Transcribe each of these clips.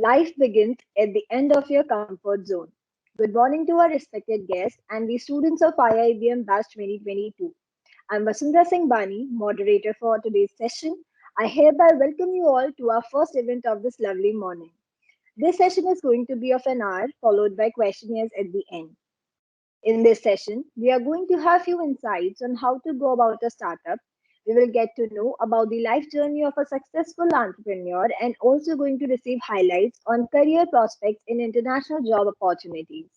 Life begins at the end of your comfort zone. Good morning to our respected guests and the students of IIBM Batch 2022. I'm Vasundhara Singh Bani, moderator for today's session. I hereby welcome you all to our first event of this lovely morning. This session is going to be of an hour, followed by questionnaires at the end. In this session, we are going to have few insights on how to go about a startup. We will get to know about the life journey of a successful entrepreneur and also going to receive highlights on career prospects in international job opportunities.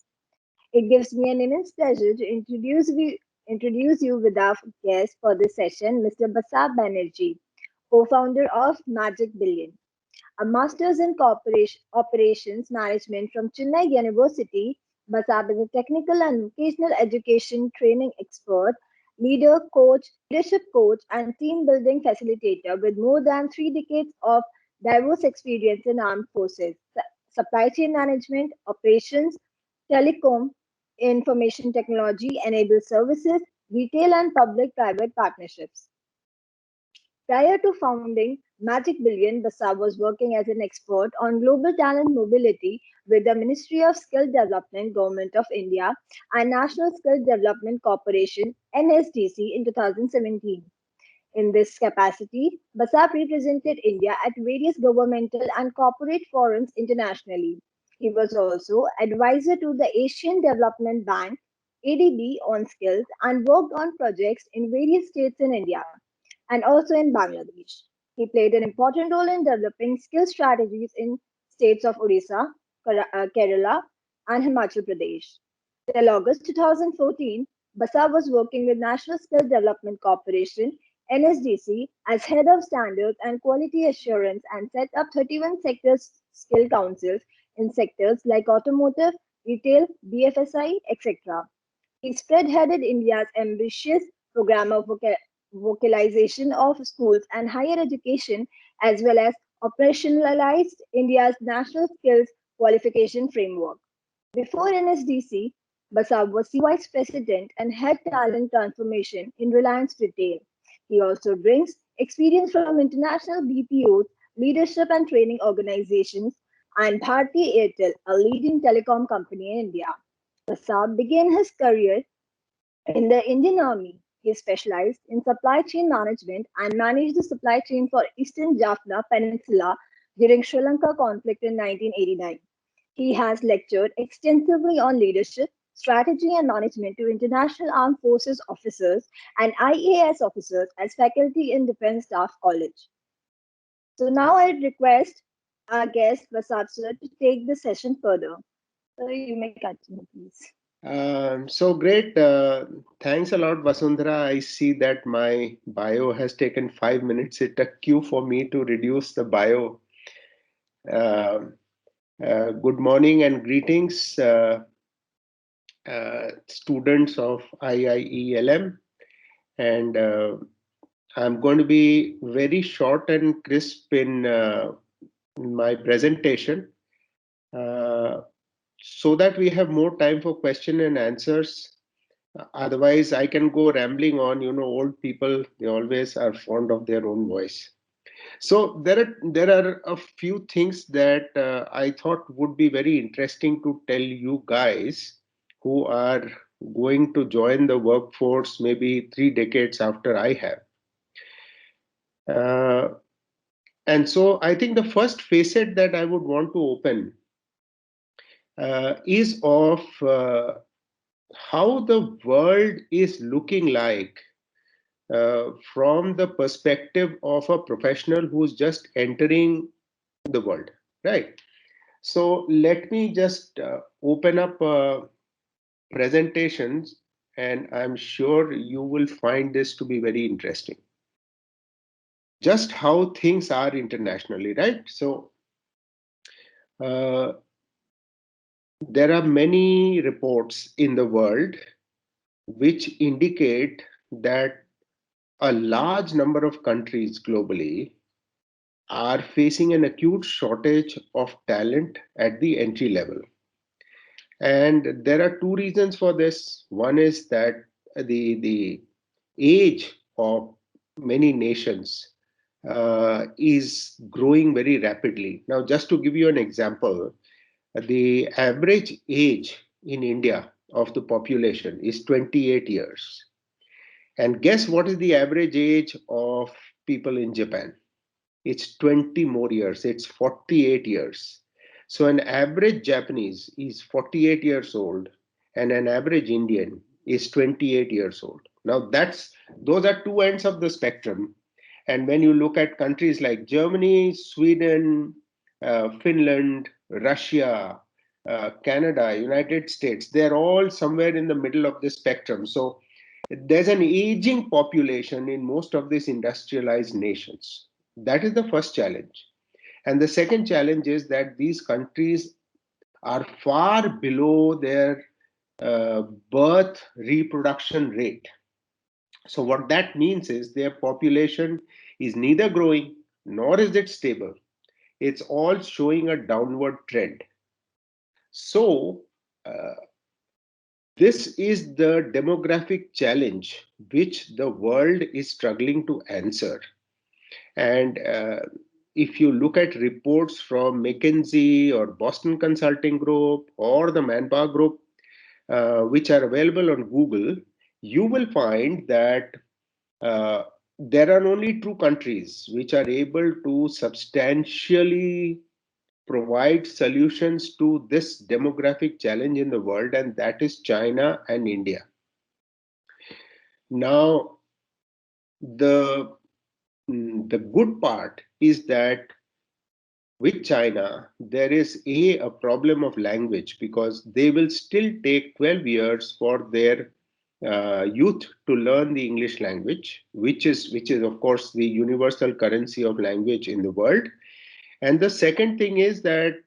It gives me an immense pleasure to introduce you with our guest for this session, Mr. Basab Banerjee, co-founder of Magic Billion. A master's in operations management from Chennai University, Basab is a technical and vocational education training expert, leadership coach, and team building facilitator with more than 3 decades of diverse experience in armed forces, supply chain management, operations, telecom, information technology, enabled services, retail and public-private partnerships. Prior to founding Magic Billion, Basab was working as an expert on global talent mobility with the Ministry of Skill Development, Government of India, and National Skill Development Corporation (NSDC) in 2017. In this capacity, Basab represented India at various governmental and corporate forums internationally. He was also advisor to the Asian Development Bank (ADB) on skills and worked on projects in various states in India and also in Bangladesh. He played an important role in developing skill strategies in states of Odisha, Kerala, and Himachal Pradesh. Till August 2014, Basab was working with National Skill Development Corporation (NSDC) as head of standards and quality assurance and set up 31 sector skill councils in sectors like automotive, retail, BFSI, etc. He spearheaded India's ambitious program of vocalization of schools and higher education, as well as operationalized India's national skills qualification framework. Before NSDC, Basab was Senior Vice President and Head Talent Transformation in Reliance Retail. He also brings experience from international BPOs, leadership and training organizations, and Bharti Airtel, a leading telecom company in India. Basab began his career in the Indian Army. He specialized in supply chain management and managed the supply chain for Eastern Jaffna Peninsula during Sri Lanka conflict in 1989. He has lectured extensively on leadership, strategy and management to international armed forces officers and IAS officers as faculty in Defense Staff College. So now I request our guest Basab sir to take the session further. So you may continue, please. So great. Thanks a lot, Vasundhara. I see that my bio has taken 5 minutes. It took you for me to reduce the bio. Good morning and greetings, students of IIELM. And I'm going to be very short and crisp in my presentation. So that we have more time for question and answers. Otherwise, I can go rambling on. You know, old people, they always are fond of their own voice. So there are a few things that I thought would be very interesting to tell you guys who are going to join the workforce maybe 3 decades after I have. And so I think the first facet that I would want to open is of how the world is looking like from the perspective of a professional who's just entering the world, right? So let me just open up presentations, and I'm sure you will find this to be very interesting. Just how things are internationally, right? So there are many reports in the world which indicate that a large number of countries globally are facing an acute shortage of talent at the entry level. And there are 2 reasons for this. One is that the age of many nations is growing very rapidly. Now, just to give you an example, the average age in India of the population is 28 years. And guess what is the average age of people in Japan? It's 20 more years, it's 48 years. So an average Japanese is 48 years old and an average Indian is 28 years old. Now that's those are two ends of the spectrum. And when you look at countries like Germany, Sweden, Finland, Russia, Canada, United States, they're all somewhere in the middle of this spectrum. So there's an aging population in most of these industrialized nations. That is the first challenge. And the second challenge is that these countries are far below their uh, birth reproduction rate. So, what that means is their population is neither growing nor is it stable. It's all showing a downward trend. So, uh, this is the demographic challenge which the world is struggling to answer. And if you look at reports from McKinsey or Boston Consulting Group or the Manpower Group, which are available on Google, you will find that uh, there are only two countries which are able to substantially provide solutions to this demographic challenge in the world, and that is China and India. Now, the the good part is that with China, there is a problem of language because they will still take 12 years for their youth to learn the English language, which is of course the universal currency of language in the world. And the second thing is that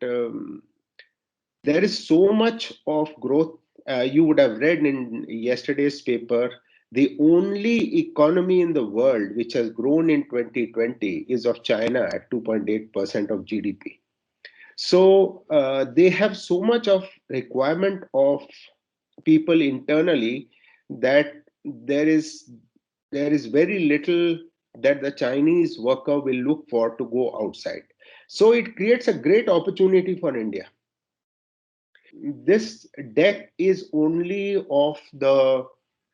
there is so much of growth. You would have read in yesterday's paper, the only economy in the world which has grown in 2020 is of China at 2.8% of GDP. So they have so much of requirement of people internally that there is there is very little that the Chinese worker will look for to go outside. So it creates a great opportunity for India. This deck is only of the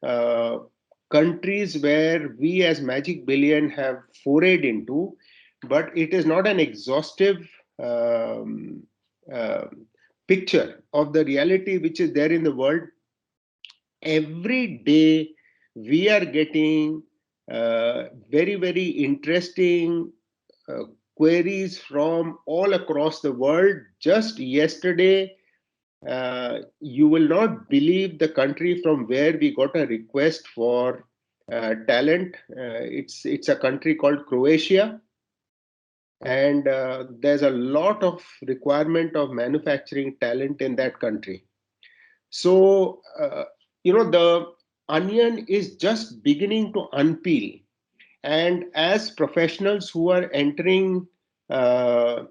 uh, countries where we as Magic Billion have forayed into, but it is not an exhaustive um, uh, picture of the reality which is there in the world. Every day we are getting very, very interesting uh, queries from all across the world. Just yesterday, you will not believe the country from where we got a request for talent. It's a country called Croatia, and there's a lot of requirement of manufacturing talent in that country. So the onion is just beginning to unpeel, and as professionals who are entering uh,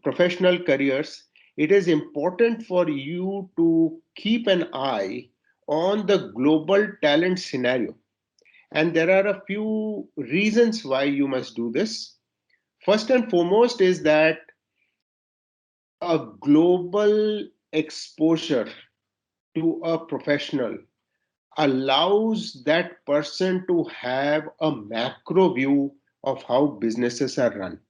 professional careers, it is important for you to keep an eye on the global talent scenario. And there are a few reasons why you must do this. First and foremost is that a global exposure to a professional allows that person to have a macro view of how businesses are run.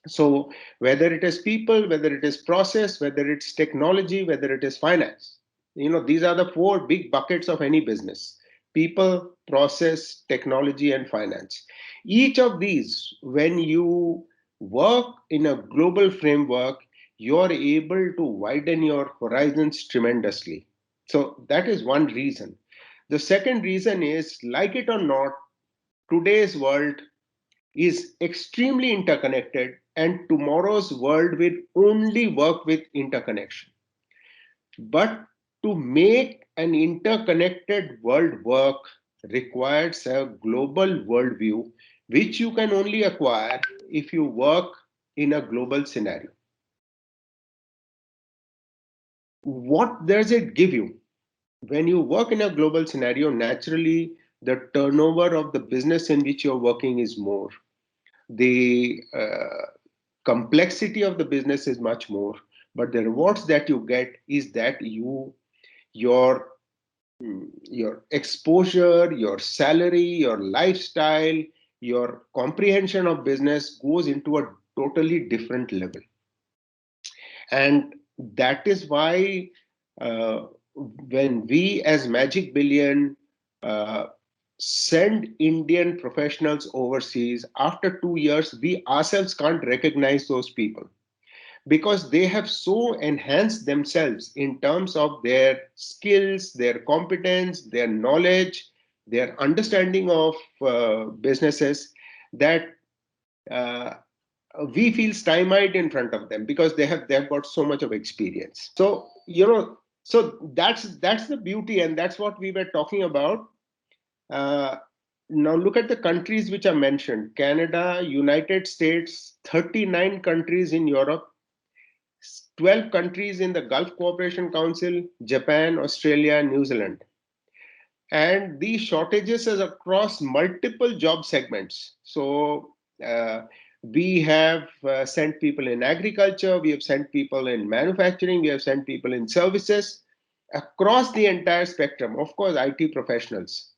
So whether it is people, whether it is process, whether it's technology, whether it is finance, these are the four big buckets of any business: people, process, technology, and finance. Each of these, when you work in a global framework, you're able to widen your horizons tremendously. So that is one reason. The second reason is, like it or not, today's world is extremely interconnected, and tomorrow's world will only work with interconnection. But to make an interconnected world work requires a global worldview, which you can only acquire if you work in a global scenario. What does it give you? When you work in a global scenario, naturally the turnover of the business in which you're working is more. The complexity of the business is much more, but the rewards that you get is that your your exposure, your salary, your lifestyle, your comprehension of business goes into a totally different level. And that is why when we as Magic Billion uh, send Indian professionals overseas, after 2 years, we ourselves can't recognize those people because they have so enhanced themselves in terms of their skills, their competence, their knowledge, their understanding of businesses, that uh, we feel stymied in front of them because they've got so much of experience. So so that's the beauty, and that's what we were talking about. uh, Now look at the countries which are mentioned: Canada, United States, 39 countries in Europe, 12 countries in the Gulf Cooperation Council, Japan, Australia, New Zealand. And these shortages is across multiple job segments. So we have sent people in agriculture, we have sent people in manufacturing, we have sent people in services, across the entire spectrum. Of course, IT professionals.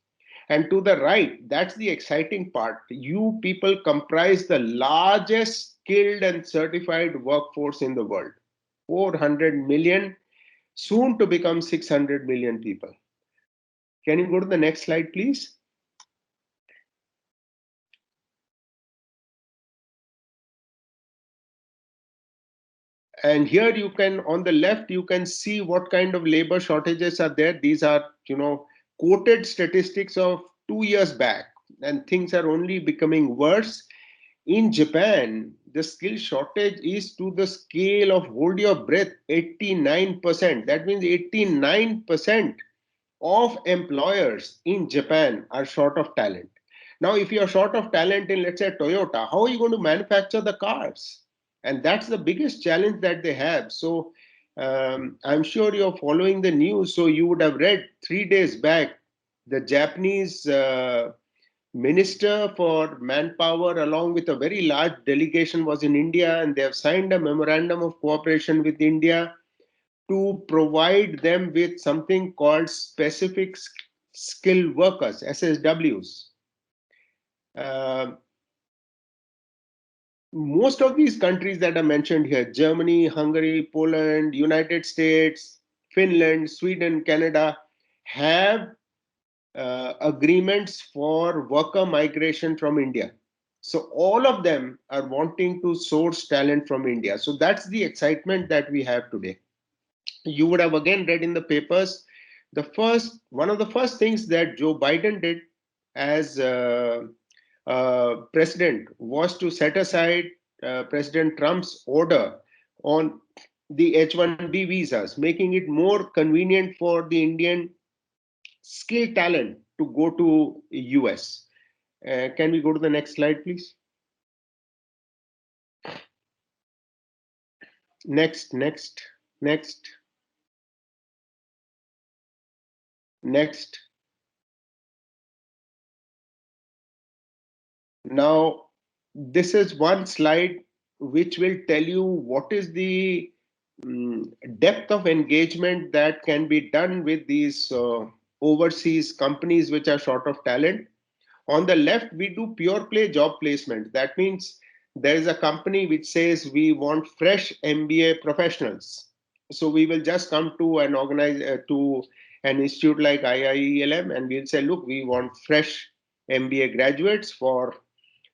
And to the right, that's the exciting part. You people comprise the largest skilled and certified workforce in the world. 400 million, soon to become 600 million people. Can you go to the next slide, please? And here you can, on the left, you can see what kind of labor shortages are there. These are, quoted statistics of 2 years back, and things are only becoming worse. In Japan, the skill shortage is to the scale of, hold your breath, 89%. That means 89% of employers in Japan are short of talent. Now, if you are short of talent in, let's say, Toyota, how are you going to manufacture the cars? And that's the biggest challenge that they have. So, I'm sure you're following the news. So, you would have read 3 days back the Japanese Minister for Manpower, along with a very large delegation, was in India, and they have signed a memorandum of cooperation with India to provide them with something called specific skilled workers, SSWs. Uh, Most of these countries that are mentioned here, Germany, Hungary, Poland, United States, Finland, Sweden, Canada, have agreements for worker migration from India. So all of them are wanting to source talent from India. So that's the excitement that we have today. You would have again read in the papers, one of the first things that Joe Biden did as president was to set aside President Trump's order on the H-1B visas, making it more convenient for the Indian skilled talent to go to US. Can we go to the next slide, please? Next, next. Now, this is one slide which will tell you what is the depth of engagement that can be done with these overseas companies which are short of talent. On the left, we do pure play job placement. That means there is a company which says we want fresh MBA professionals. So we will just come to an to an institute like IIELM, and we'll say, look, we want fresh MBA graduates for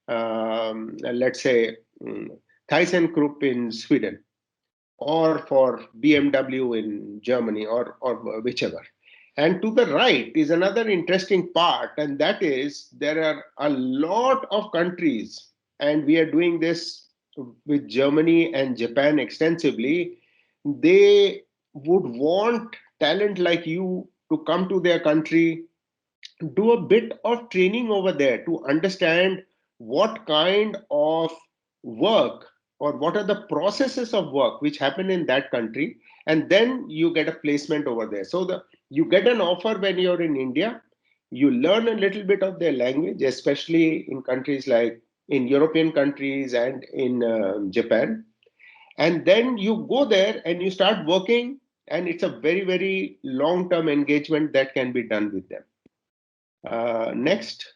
let's say ThyssenKrupp in Sweden, or for BMW in Germany, or whichever. And to the right is another interesting part, and that is there are a lot of countries, and we are doing this with Germany and Japan extensively. They would want talent like you to come to their country, do a bit of training over there to understand what kind of work or what are the processes of work which happen in that country, and then you get a placement over there. So you get an offer when you're in India, you learn a little bit of their language, especially in countries like in European countries and in Japan. And then you go there and you start working, and it's a very, very long-term engagement that can be done with them. Next,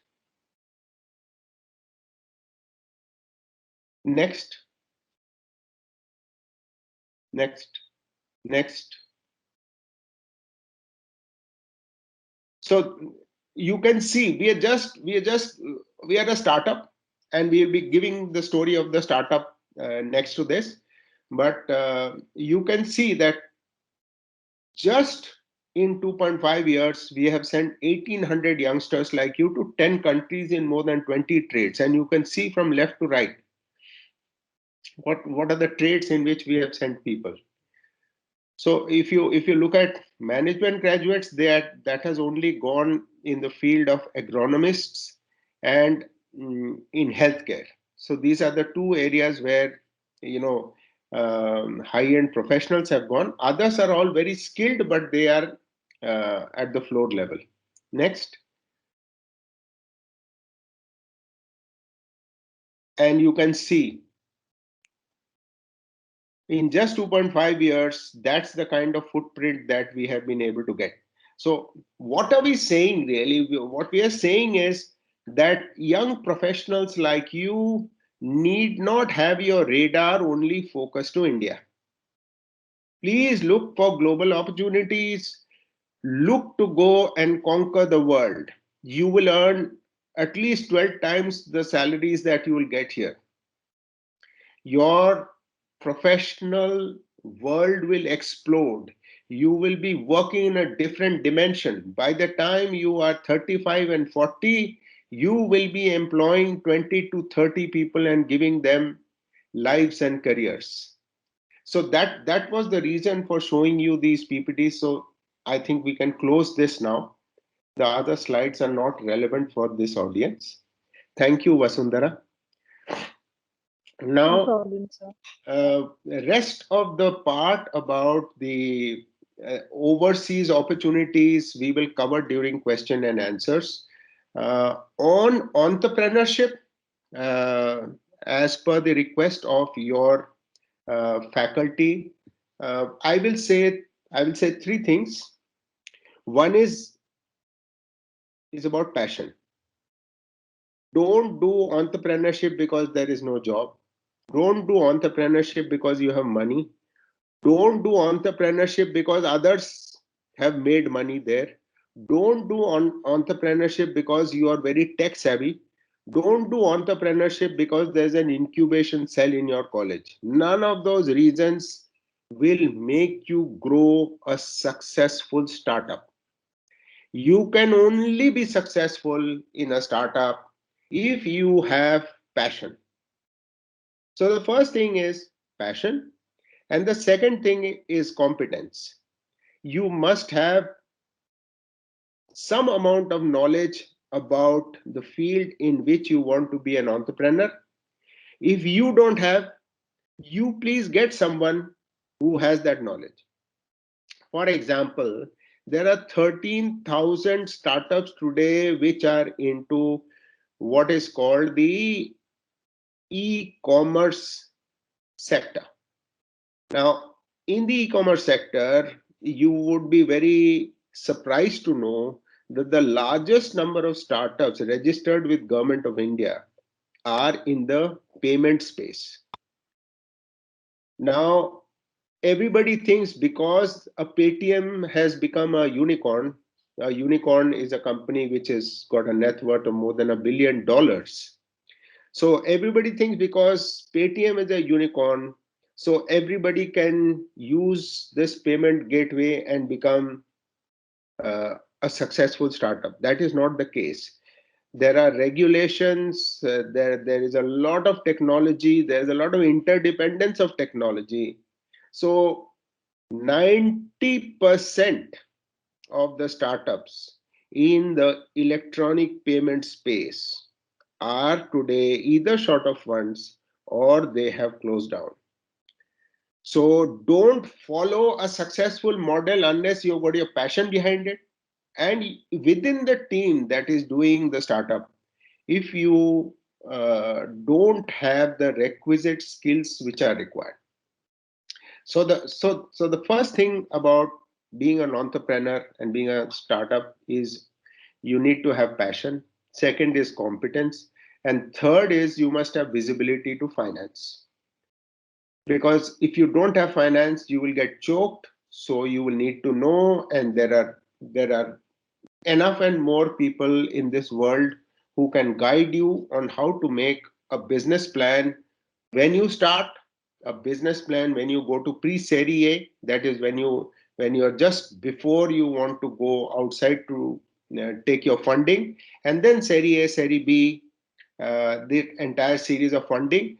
next, next, next. So you can see we are a startup, and we'll be giving the story of the startup next to this. But you can see that just in 2.5 years, we have sent 1,800 youngsters like you to 10 countries in more than 20 trades. And you can see from left to right what are the trades in which we have sent people. So if you look at management graduates, that has only gone in the field of agronomists and in healthcare. So these are the two areas where high-end professionals have gone. Others are all very skilled, but they are at the floor level. Next, and you can see in just 2.5 years, that's the kind of footprint that we have been able to get. So what are we saying really? What we are saying is that young professionals like you need not have your radar only focused to India. Please look for global opportunities. Look to go and conquer the world. You will earn at least 12 times the salaries that you will get here. Your professional world will explode. You will be working in a different dimension. By the time you are 35 and 40, you will be employing 20 to 30 people and giving them lives and careers. So that was the reason for showing you these PPTs. So I think we can close this now. The other slides are not relevant for this audience. Thank you, Vasundhara. No Now, problem, sir. rest of the part about the overseas opportunities we will cover during question and answers. On entrepreneurship, uh, as per the request of your faculty, I will say three things. One is about passion. Don't do entrepreneurship because there is no job. Don't do entrepreneurship because you have money. Don't do entrepreneurship because others have made money there. Don't do entrepreneurship because you are very tech savvy. Don't do entrepreneurship because there's an incubation cell in your college. None of those reasons will make you grow a successful startup. You can only be successful in a startup if you have passion. So the first thing is passion, and the second thing is competence. You must have some amount of knowledge about the field in which you want to be an entrepreneur. If you don't have, you please get someone who has that knowledge. For example, there are 13,000 startups today which are into what is called the e-commerce sector. Now, in the e-commerce sector, you would be very surprised to know that the largest number of startups registered with Government of India are in the payment space. Now, everybody thinks because a Paytm has become a unicorn is a company which has got a net worth of more than $1 billion. So everybody thinks because Paytm is a unicorn, so everybody can use this payment gateway and become a successful startup. That is not the case. There are regulations, there is a lot of technology, there is a lot of interdependence of technology. So 90% of the startups in the electronic payment space are today either short of funds or they have closed down. So don't follow a successful model unless you've got your passion behind it. And within the team that is doing the startup, if you don't have the requisite skills which are required. So the first thing about being an entrepreneur and being a startup is you need to have passion. Second is competence, and third is you must have visibility to finance. Because if you don't have finance, you will get choked. So you will need to know, and there are enough and more people in this world who can guide you on how to make a business plan when you start, a business plan when you go to pre-serie A, that is when you're just before you want to go outside to take your funding, and then serie A, serie B, the entire series of funding.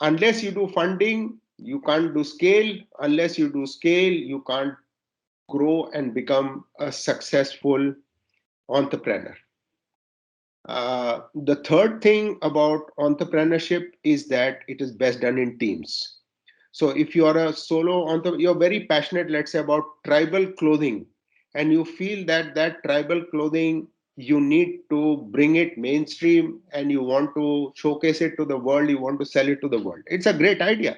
Unless you do funding, you can't do scale. Unless you do scale, you can't grow and become a successful entrepreneur. The third thing about entrepreneurship is that it is best done in teams. So if you are a solo entrepreneur, you're very passionate, let's say, about tribal clothing, and you feel that that tribal clothing, you need to bring it mainstream and you want to showcase it to the world, you want to sell it to the world. It's a great idea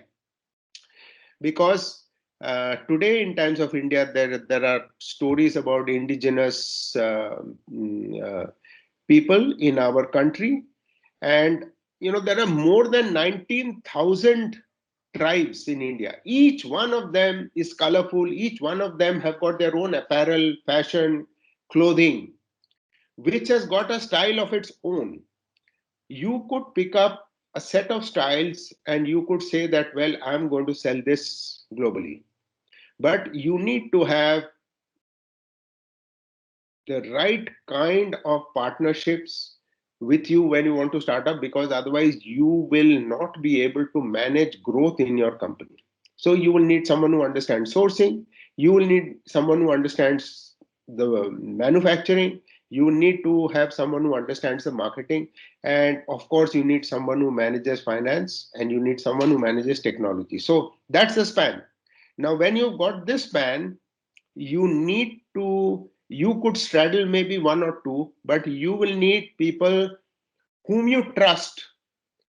because today in times of India, there are stories about indigenous people in our country, and there are more than 19,000 tribes in India. Each one of them is colorful. Each one of them have got their own apparel, fashion, clothing, which has got a style of its own. You could pick up a set of styles and you could say that, well, I'm going to sell this globally. But you need to have the right kind of partnerships with you when you want to start up, because otherwise you will not be able to manage growth in your company. So you will need someone who understands sourcing, you will need someone who understands the manufacturing, you will need to have someone who understands the marketing, and of course you need someone who manages finance, and you need someone who manages technology. So that's the span. Now when you've got this span, you could straddle maybe one or two, but you will need people whom you trust,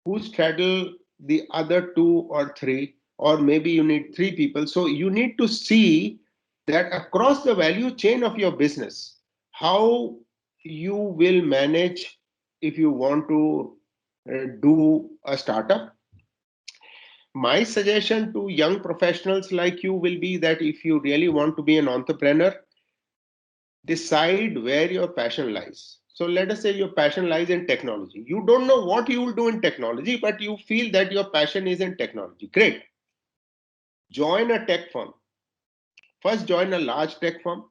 who straddle the other two or three, or maybe you need three people. So you need to see that across the value chain of your business, how you will manage if you want to do a startup. My suggestion to young professionals like you will be that if you really want to be an entrepreneur, decide where your passion lies. So let us say your passion lies in technology. You don't know what you will do in technology, but you feel that your passion is in technology. Great. Join a tech firm. First, join a large tech firm,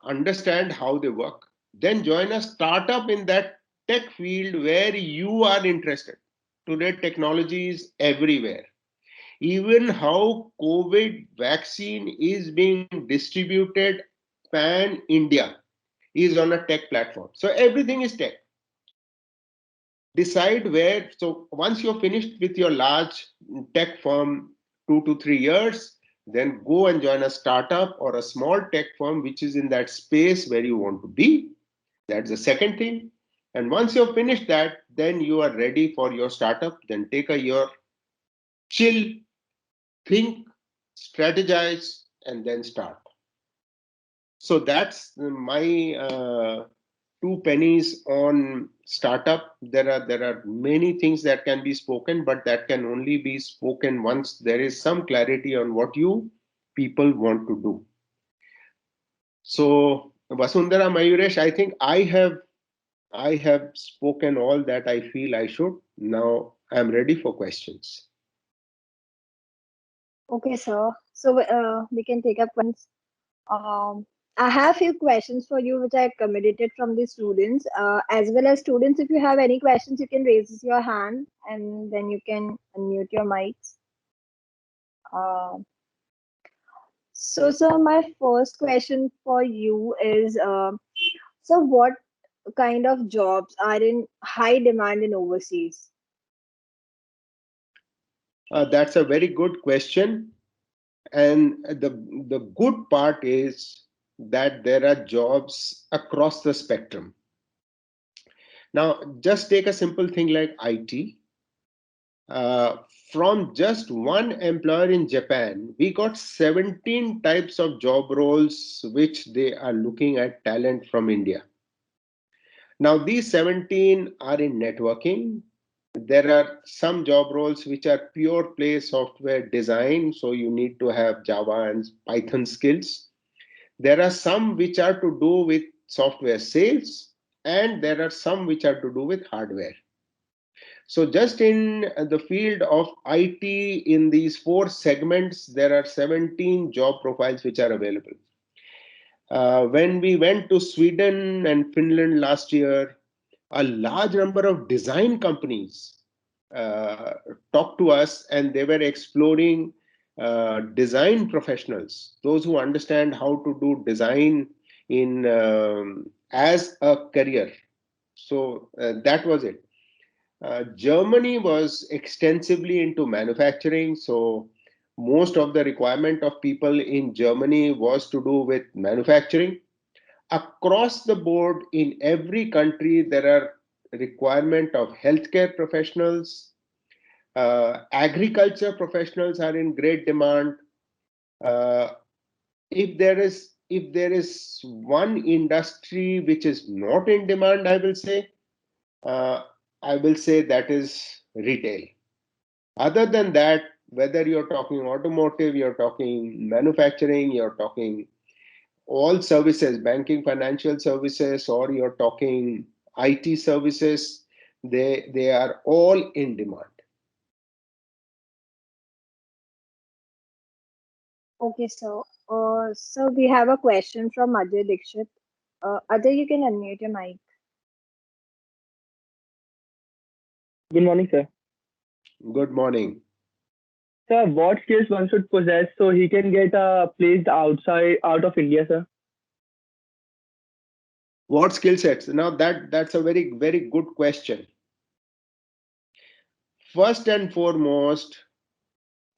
understand how they work. Then join a startup in that tech field where you are interested. Today, technology is everywhere. Even how COVID vaccine is being distributed pan India is on a tech platform. So everything is tech. Decide where. So once you're finished with your large tech firm, 2 to 3 years, then go and join a startup or a small tech firm which is in that space where you want to be. That's the second thing. And once you've finished that, then you are ready for your startup. Then take a year, chill, think, strategize, and then start. So that's my two pennies on startup. There are many things that can be spoken, but that can only be spoken once there is some clarity on what you people want to do. So Vasundhara, Mayuresh, I think I have spoken all that I feel I should. Now I'm ready for questions. Okay, sir. So we can take up questions. I have few questions for you, which I accommodated from the students, as well as students. If you have any questions, you can raise your hand, and then you can unmute your mics. Uh, so, sir, my first question for you is, so what kind of jobs are in high demand in overseas? That's a very good question. And the good part is that there are jobs across the spectrum. Now, just take a simple thing like IT. Uh, from just one employer in Japan, we got 17 types of job roles which they are looking at talent from India. Now, these 17 are in networking. There are some job roles which are pure play software design, so you need to have Java and Python skills. There are some which are to do with software sales, and there are some which are to do with hardware. So, just in the field of IT, in these four segments, there are 17 job profiles which are available. When we went to Sweden and Finland last year, a large number of design companies uh, talked to us, and they were exploring design professionals, those who understand how to do design in as a career. So that was it. Germany was extensively into manufacturing, so most of the requirement of people in Germany was to do with manufacturing. Across the board in every country, there are requirement of healthcare professionals. Agriculture professionals are in great demand. uh, if there is one industry which is not in demand, uh, I will say that is retail. Other than that, whether you're talking automotive, you're talking manufacturing, you're talking all services, banking, financial services, or you're talking IT services, they are all in demand. Okay, so we have a question from Ajay Dikshit. Ajay, you can unmute your mic. Good morning, sir. Good morning. Sir, what skills one should possess so he can get placed out of India, sir? What skill sets? Now that's a very good question. First and foremost,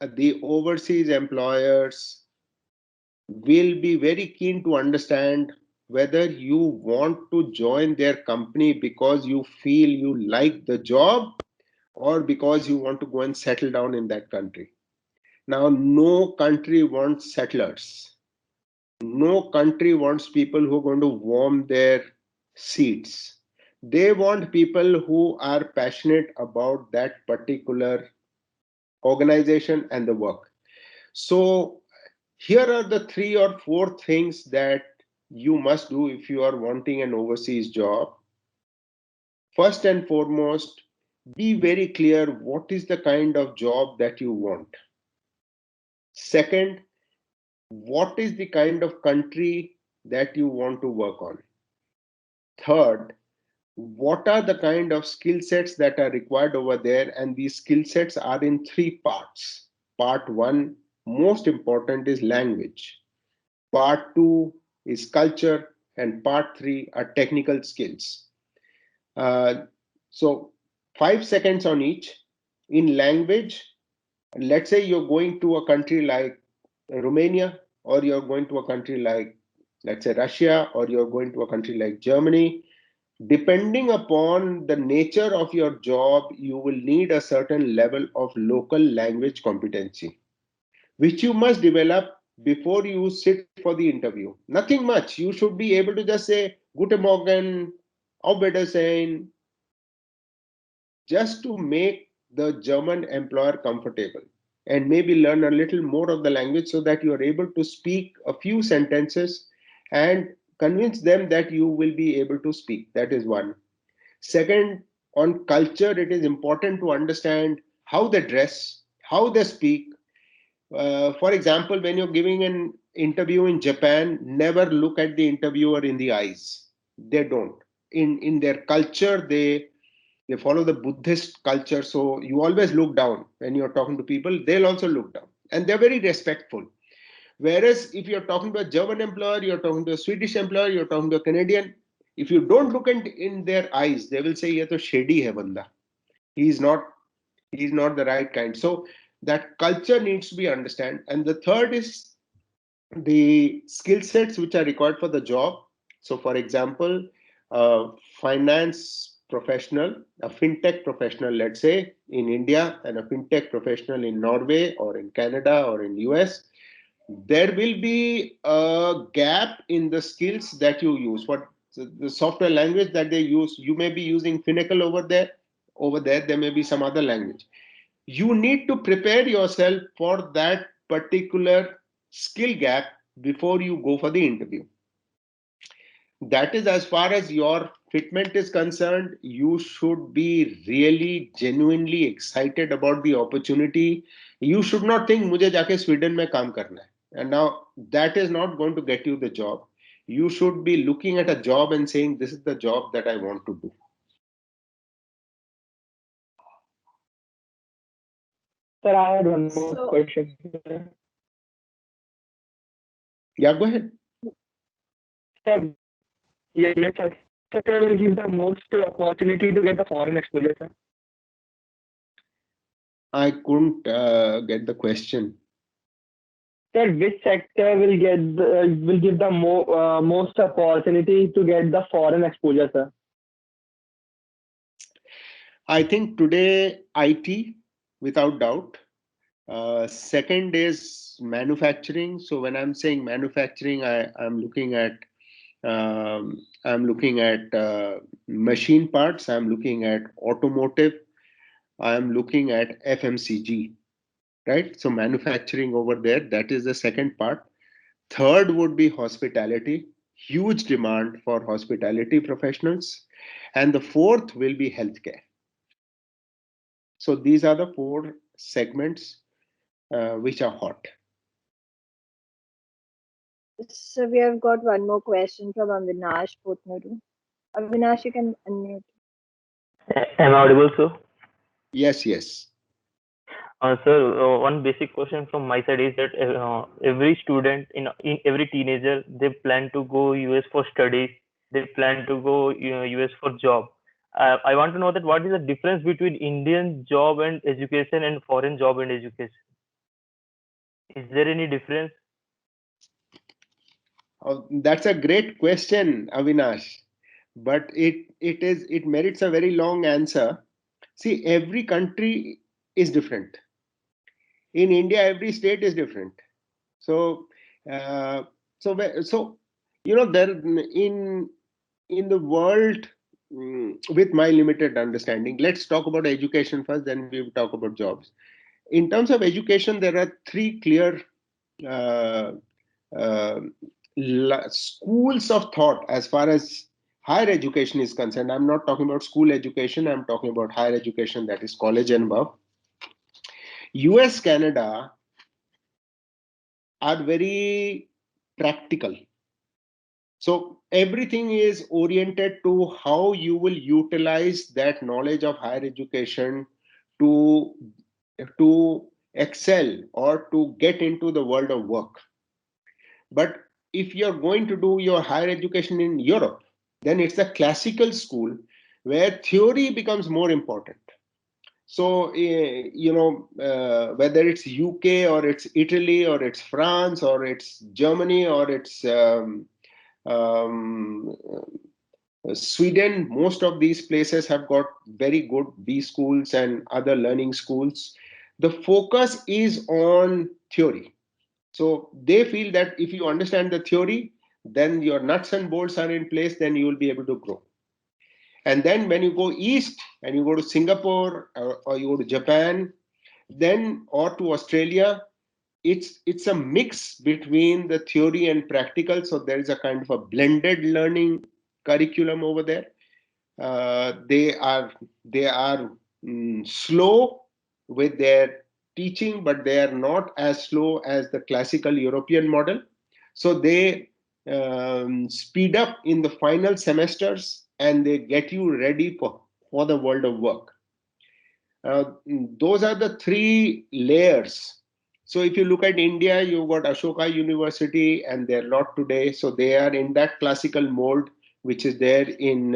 the overseas employers will be very keen to understand whether you want to join their company because you feel you like the job, or because you want to go and settle down in that country. Now, no country wants settlers. No country wants people who are going to warm their seats. They want people who are passionate about that particular organization and the work. So, here are the three or four things that you must do if you are wanting an overseas job. First and foremost, be very clear what is the kind of job that you want. Second, what is the kind of country that you want to work on? Third, what are the kind of skill sets that are required over there? And these skill sets are in three parts. Part one, most important, is language. Part two is culture. And part three are technical skills. Uh, so, 5 seconds on each. In language, let's say you're going to a country like Romania, or you're going to a country like, let's say, Russia, or you're going to a country like Germany. Depending upon the nature of your job, you will need a certain level of local language competency, which you must develop before you sit for the interview. Nothing much. You should be able to just say, Guten Morgen, auf Wiedersehen, just to make the German employer comfortable, and maybe learn a little more of the language so that you are able to speak a few sentences and convince them that you will be able to speak. That is one. Second, on culture, it is important to understand how they dress, how they speak. For example, when you're giving an interview in Japan, never look at the interviewer in the eyes. They don't. In their culture, they follow the Buddhist culture, so you always look down when you're talking to people. They'll also look down, and they're very respectful. Whereas if you're talking to a German employer, you're talking to a Swedish employer, you're talking to a Canadian, if you don't look in their eyes, they will say, "Ye to shady hai banda. He's not he's not the right kind." So that culture needs to be understood. And the third is the skill sets which are required for the job. So, for example, uh, finance professional, a fintech professional, let's say in India, and a fintech professional in Norway or in Canada or in US, there will be a gap in the skills that you use. What the software language that they use, you may be using Finacle over there. Over there may be some other language. You need to prepare yourself for that particular skill gap before you go for the interview. That is as far as your fitment is concerned. You should be really genuinely excited about the opportunity. You should not think मुझे जाके Sweden में काम करना है. And now that is not going to get you the job. You should be looking at a job and saying, this is the job that I want to do. Sir, I had one more So, question. Yeah, go ahead. Sir, yeah, yes, sir. Sector will give the most opportunity to get the foreign exposure, sir. I couldn't get the question. Sir, which sector will will give the most opportunity to get the foreign exposure, sir? I think today IT, without doubt. Second is manufacturing. So when I'm saying manufacturing, I'm looking at machine parts. I'm looking at automotive. I'm looking at FMCG. Right. So manufacturing over there. That is the second part. Third would be hospitality. Huge demand for hospitality professionals. And the fourth will be healthcare. So these are the four segments which are hot. so we have got one more question from Avinash Potnuru. Avinash, you can unmute. Am I audible, sir? Yes, yes. Sir, one basic question from my side is that every student in every teenager, they plan to go US for studies. They plan to go US for job. I want to know that what is the difference between Indian job and education and foreign job and education? Is there any difference? That's a great question, Avinash. But it merits a very long answer. See, every country is different. In India, every state is different. So, uh, so there in the world, with my limited understanding, let's talk about education first. Then we will talk about jobs. In terms of education, there are three clear uh, uh, schools of thought as far as higher education is concerned. I'm not talking about school education, I'm talking about higher education, that is college and above. US, Canada are very practical. So everything is oriented to how you will utilize that knowledge of higher education to excel or to get into the world of work. But if you're going to do your higher education in Europe, then it's a classical school where theory becomes more important. So, whether it's UK or it's Italy or it's France or it's Germany or it's um, Sweden, most of these places have got very good B schools and other learning schools. The focus is on theory. So they feel that if you understand the theory, then your nuts and bolts are in place, then you will be able to grow. And then when you go east and you go to Singapore or you go to Japan, then or to Australia, it's a mix between the theory and practical. So there is a kind of a blended learning curriculum over there. They are slow with their teaching, but they are not as slow as the classical European model. So they speed up in the final semesters and they get you ready for the world of work. Those are the three layers. So if you look at India, you've got Ashoka University and they're not today. So they are in that classical mold, which is there in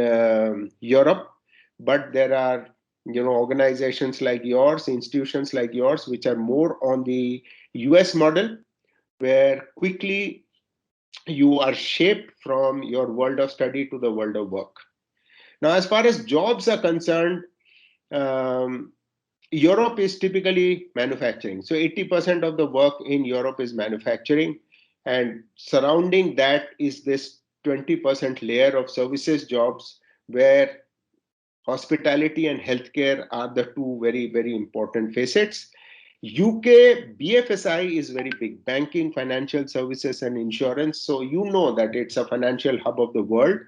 Europe. But there are organizations like yours, institutions like yours, which are more on the US model, where quickly you are shaped from your world of study to the world of work. Now, as far as jobs are concerned, um, Europe is typically manufacturing. So 80% of the work in Europe is manufacturing, and surrounding that is this 20% layer of services jobs, where hospitality and healthcare are the two very, very important facets. UK BFSI is very big, banking, financial services, and insurance. So you know that it's a financial hub of the world.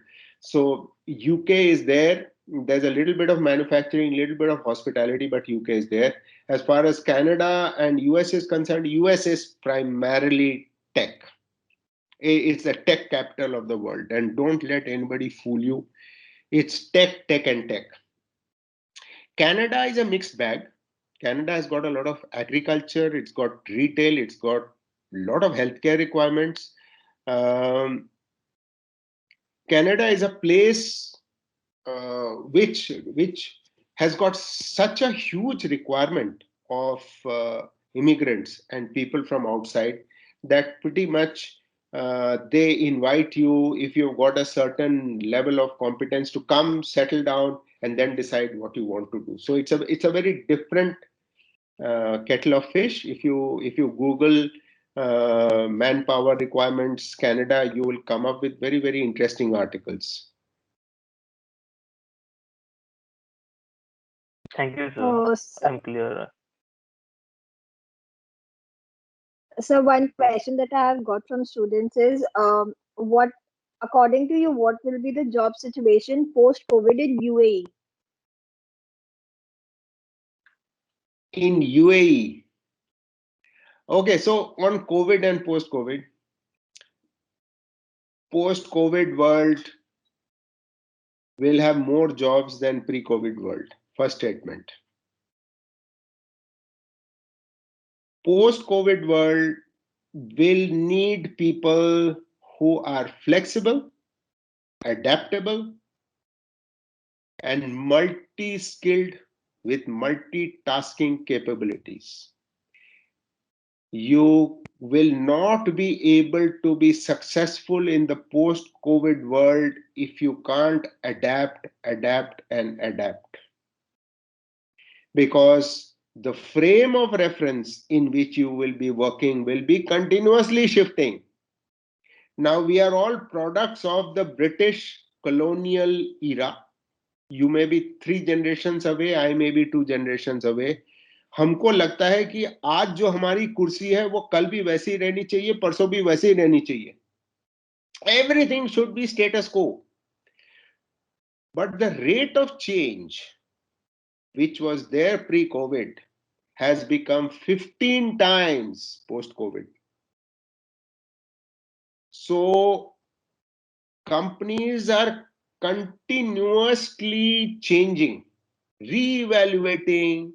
So UK is there. There's a little bit of manufacturing, a little bit of hospitality, but UK is there. As far as Canada and US is concerned, US is primarily tech. It's the tech capital of the world. And don't let anybody fool you. It's tech, tech, and tech. Canada is a mixed bag. Canada has got a lot of agriculture, it's got retail, it's got a lot of healthcare requirements. Canada is a place which has got such a huge requirement of immigrants and people from outside that pretty much they invite you, if you've got a certain level of competence, to come settle down and then decide what you want to do. So it's a very different kettle of fish. If you Google manpower requirements Canada, you will come up with very, very interesting articles. Thank you, sir. Oh, I'm clear. so one question that I have got from students is, what, according to you, what will be the job situation post-COVID in UAE? In UAE, okay, so on COVID and post-COVID world will have more jobs than pre-COVID world. First statement. Post-COVID world will need people who are flexible, adaptable, and multi-skilled with multitasking capabilities. You will not be able to be successful in the post-COVID world if you can't adapt, and adapt. Because the frame of reference in which you will be working will be continuously shifting. Now, we are all products of the British colonial era. You may be 3 generations away, I may be 2 generations away. हमको लगता है कि आज जो हमारी कुर्सी है वो कल भी वैसी ही रहनी चाहिए, परसों भी वैसी ही रहनी चाहिए. Everything should be status quo. But the rate of change, which was there pre-COVID, has become 15 times post-COVID. So companies are continuously changing, re-evaluating,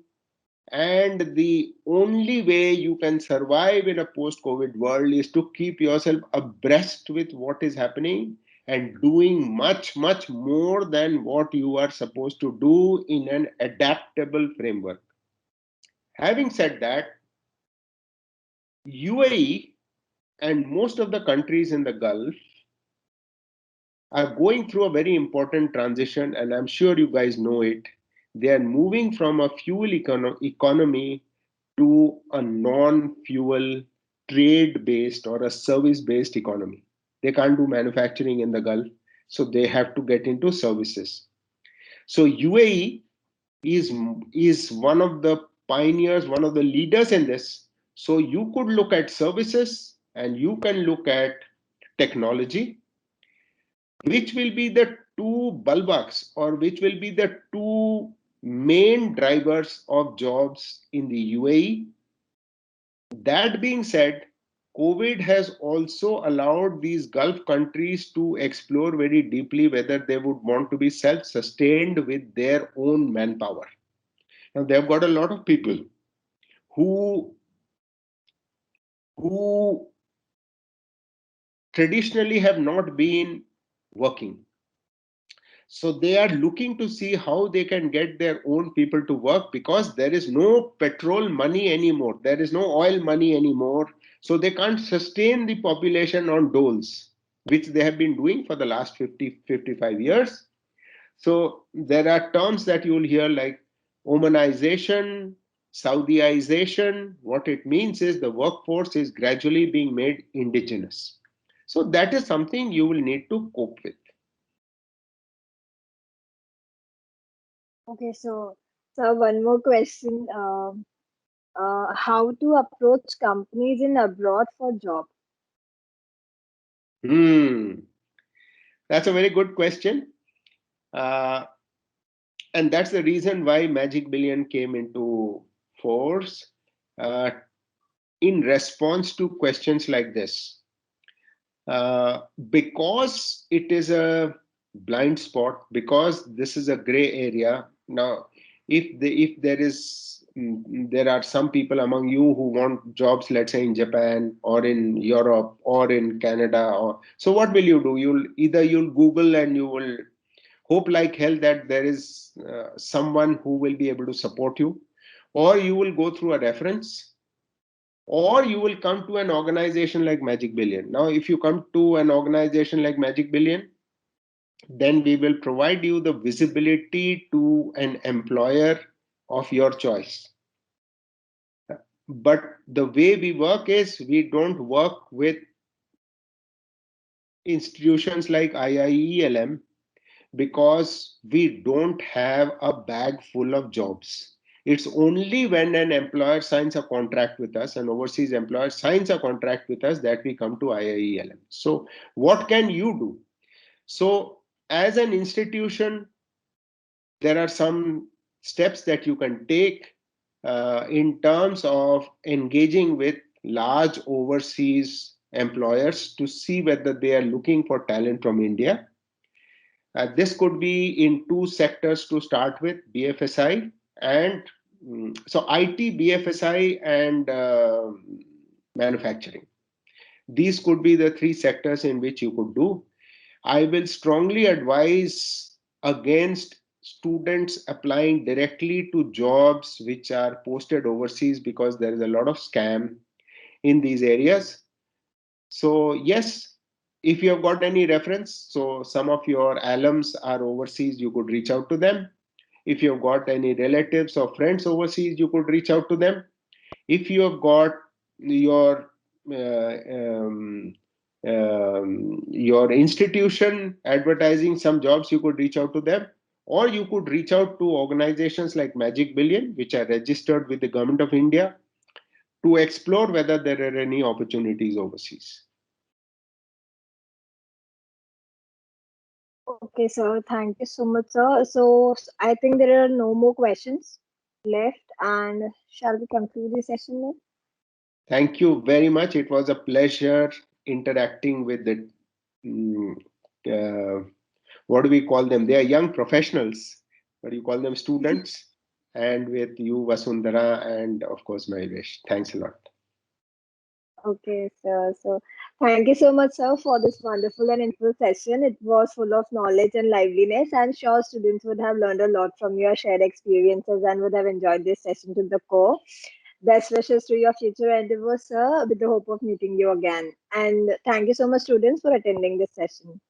and the only way you can survive in a post-COVID world is to keep yourself abreast with what is happening and doing much, much more than what you are supposed to do in an adaptable framework. Having said that, UAE and most of the countries in the Gulf are going through a very important transition, and I'm sure you guys know it. They are moving from a fuel economy to a non-fuel trade-based or a service-based economy. They can't do manufacturing in the Gulf, so they have to get into services. So UAE is one of the pioneers, one of the leaders in this. So you could look at services and you can look at technology, which will be the two bulwarks or which will be the two main drivers of jobs in the UAE. That being said, COVID has also allowed these Gulf countries to explore very deeply whether they would want to be self-sustained with their own manpower. Now, they've got a lot of people who traditionally have not been working. So they are looking to see how they can get their own people to work, because there is no petrol money anymore. There is no oil money anymore. So they can't sustain the population on doles, which they have been doing for the last 50, 55 years. So there are terms that you will hear like Omanization, Saudiization. What it means is the workforce is gradually being made indigenous. So that is something you will need to cope with. Okay, so one more question. How to approach companies in abroad for job? Hmm, that's a very good question. Uh, and that's the reason why Magic Billion came into force, uh, in response to questions like this. Because it is a blind spot, because this is a gray area. Now, if there is there are some people among you who want jobs, let's say in Japan or in Europe or in Canada, or so what will you do? You'll Google and you will hope like hell that there is someone who will be able to support you, or you will go through a reference, or you will come to an organization like Magic Billion. Now, if you come to an organization like Magic Billion, then we will provide you the visibility to an employer of your choice. But the way we work is we don't work with institutions like IIELM because we don't have a bag full of jobs. It's only when an employer signs a contract with us, an overseas employer signs a contract with us, that we come to IIELM. So, what can you do? So, as an institution, there are some steps that you can take in terms of engaging with large overseas employers to see whether they are looking for talent from India. This could be in two sectors to start with, BFSI and so IT, BFSI, and manufacturing. These could be the three sectors in which you could do. I will strongly advise against students applying directly to jobs which are posted overseas because there is a lot of scam in these areas. So, yes, if you have got any reference, so some of your alums are overseas, you could reach out to them. If you have got any relatives or friends overseas, you could reach out to them. If you have got your uh, um, your institution advertising some jobs, you could reach out to them, or you could reach out to organizations like Magic Billion, which are registered with the Government of India, to explore whether there are any opportunities overseas. Okay, sir. Thank you so much, sir. So I think there are no more questions left, and shall we conclude the session now? Thank you very much. It was a pleasure interacting with the mm, uh, what do we call them? They are young professionals, but you call them students. And with you, Vasundhara, and of course, Mahvesh. Thanks a lot. Okay, sir. So thank you so much, sir, for this wonderful and info session. It was full of knowledge and liveliness. I'm sure students would have learned a lot from your shared experiences and would have enjoyed this session to the core. Best wishes to your future endeavors, sir, with the hope of meeting you again. And thank you so much, students, for attending this session.